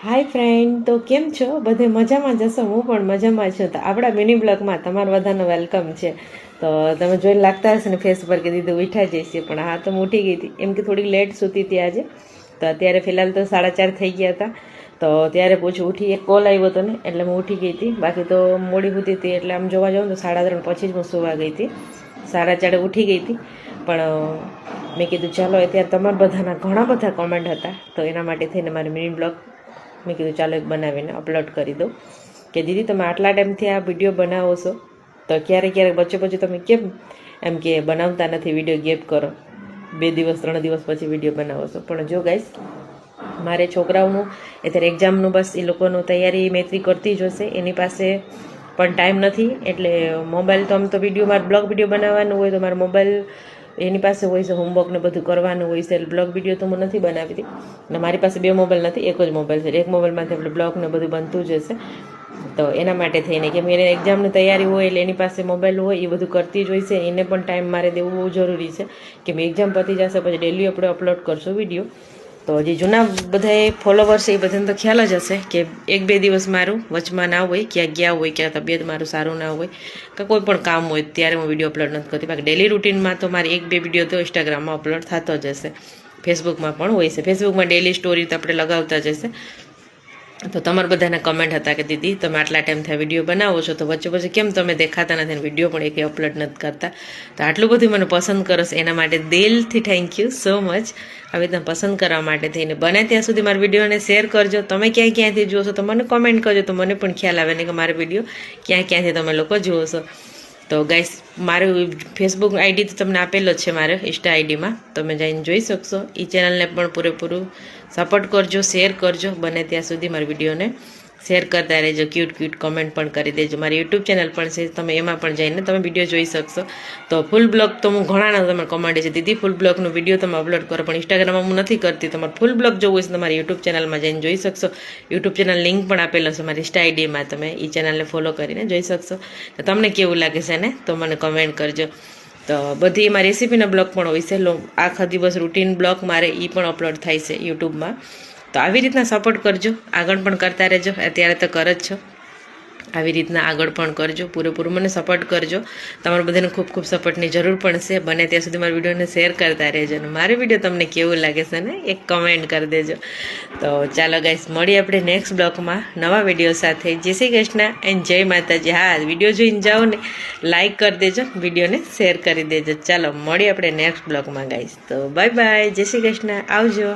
હાય friend, તો કેમ છો? બધે મજામાં જશો? હું પણ મજામાં છું. તો આપણા મિની બ્લોગમાં તમારું બધાનું વેલકમ છે. તો તમે જોઈને લાગતા હશે ને ફેસ પર કે દીધું ઉઠા જઈશે, પણ હા તો હું ઉઠી ગઈ હતી. એમ કે થોડી લેટ સૂતી હતી આજે. તો અત્યારે ફિલહાલ તો 4:30 થઈ ગયા હતા. તો ત્યારે પૂછું ઉઠી, એક કોલ આવ્યો હતો ને એટલે હું ઉઠી ગઈ હતી. બાકી તો મોડી સૂતી હતી, એટલે આમ જોવા જાઉં તો 3:30 પછી જ હું સુવા ગઈ હતી. 4:30 ઉઠી ગઈ હતી. પણ મેં કીધું ચાલો, અત્યારે તમારા બધાના ઘણા બધા કોમેન્ટ હતા, તો એના માટે થઈને મારી મિની બ્લોગ મેં કીધું ચાલો એક બનાવીને અપલોડ કરી દઉં કે દીદી તમે આટલા ટાઈમથી આ વિડીયો બનાવો છો, તો ક્યારેક વચ્ચે પછી તમે કેમ એમ કે બનાવતા નથી, વિડીયો ગેપ કરો, 2 દિવસ 3 દિવસ પછી વિડીયો બનાવો છો. પણ જો ગાઈસ, મારે છોકરાઓનું અત્યારે એક્ઝામનું બસ એ લોકોનું તૈયારી મૈત્રી કરતી જ હશે, એની પાસે પણ ટાઈમ નથી. એટલે મોબાઈલ તો આમ તો વિડીયો મારે બ્લોગ વિડીયો બનાવવાનું હોય તો મારો મોબાઈલ એની પાસે હોય છે, હોમવર્ક ને બધું કરવાનું હોય છે. બ્લોગ વિડીયો તો હું નથી બનાવતી, અને મારી પાસે 2 મોબાઈલ નથી, એક જ મોબાઈલ છે. એક મોબાઈલમાંથી આપણે બ્લોગ ને બધું બનતું જ હશે. તો એના માટે થઈને કેમ એને એક્ઝામની તૈયારી હોય એટલે એની પાસે મોબાઈલ હોય, એ બધું કરતી જ હોય છે. એને પણ ટાઈમ મારે દેવું બહુ જરૂરી છે, કે મેં એક્ઝામ પતી જશે પછી ડેલી આપણે અપલોડ કરશું વિડીયો. તો જે જૂના બધાએ ફોલોવર્સ છે એ બધાને તો ખ્યાલ જ હશે કે 1-2 દિવસ મારું વચમાં ના હોય, ક્યાં ગયા હોય, ક્યાં તબિયત મારું સારું ના હોય કે કોઈ પણ કામ હોય ત્યારે હું વિડીયો અપલોડ નથી કરતી. બાકી ડેલી રૂટીનમાં તો મારે 1-2 વિડીયો તો ઇન્સ્ટાગ્રામમાં અપલોડ થતો જ હશે, ફેસબુકમાં પણ હોય છે. ફેસબુકમાં ડેલી સ્ટોરી તો આપણે લગાવતા જ હશે. તો તમારા બધાના કમેન્ટ હતા કે દીદી તમે આટલા ટાઈમથી વિડીયો બનાવો છો, તો વચ્ચે પછી કેમ તમે દેખાતા નથી અને વિડીયો પણ એકે અપલોડ નથી કરતા. તો આટલું બધું મને પસંદ કરો છો એના માટે દિલથી થેન્ક યુ સો મચ. આવી રીતના પસંદ કરવા માટે થઈને બને ત્યાં સુધી મારા વિડીયોને શેર કરજો. તમે ક્યાંથી જુઓ છો તો મને કોમેન્ટ કરજો, તો મને પણ ખ્યાલ આવે ને કે મારા વિડીયો ક્યાંથી તમે લોકો જુઓ છો. તો ગાઈસ, મારું ફેસબુક આઈડી તો તમને આપેલો જ છે, મારે ઇન્સ્ટા આઈડીમાં તમે જઈને જોઈ શકશો. એ ચેનલને પણ પૂરેપૂરું સપોર્ટ કરજો, શેર કરજો. બને ત્યાં સુધી મારા વિડીયોને શેર કરતા રહેજો, ક્યુટ કમેન્ટ પણ કરી દેજો. મારી યુટ્યુબ ચેનલ પણ છે, તમે એમાં પણ જઈને તમે વિડીયો જોઈ શકશો. તો ફૂલ બ્લોગ તો હું ઘણાના તમે કમેન્ટ છે દીદી ફૂલ બ્લોગનો વિડીયો તમે અપલોડ કરો, પણ ઇન્સ્ટાગ્રામમાં હું નથી કરતી. તમારે ફૂલ બ્લોગ જોવું હોય તો તમારી યુટ્યુબ ચેનલમાં જઈને જોઈ શકશો. યુટ્યુબ ચેનલ લિંક પણ આપેલો છે મારી ઇન્સ્ટા આઈડીમાં, તમે એ ચેનલને ફોલો કરીને જોઈ શકશો. તો તમને કેવું લાગે છે ને તો મને કમેન્ટ કરજો. તો બધી એમાં રેસીપીના બ્લોગ પણ હોય છે, આખા દિવસ રૂટીન બ્લોગ મારે એ પણ અપલોડ થાય છે યુટ્યુબમાં. તો આવી રીતના સપોર્ટ કરજો, આગળ પણ કરતા રહેજો. અત્યારે તો કર જ છો, આવી રીતના આગળ પણ કરજો, પૂરેપૂરું મને સપોર્ટ કરજો. તમારા બધાને ખૂબ ખૂબ સપોર્ટની જરૂર પડશે. બને ત્યાં સુધી મારા વિડીયોને શેર કરતા રહેજો, અને મારો વિડીયો તમને કેવું લાગે છે ને એક કમેન્ટ કરી દેજો. તો ચાલો ગાઈસ, મળીએ આપણે નેક્સ્ટ બ્લોગમાં નવા વિડીયો સાથે. જય શ્રી કૃષ્ણ એન્ડ જય માતાજી. હા, વિડીયો જોઈને જાઓ ને લાઈક કરી દેજો, વિડીયોને શેર કરી દેજો. ચાલો મળીએ આપણે નેક્સ્ટ બ્લોગમાં ગાઈસ. તો બાય બાય, જય શ્રી કૃષ્ણ, આવજો.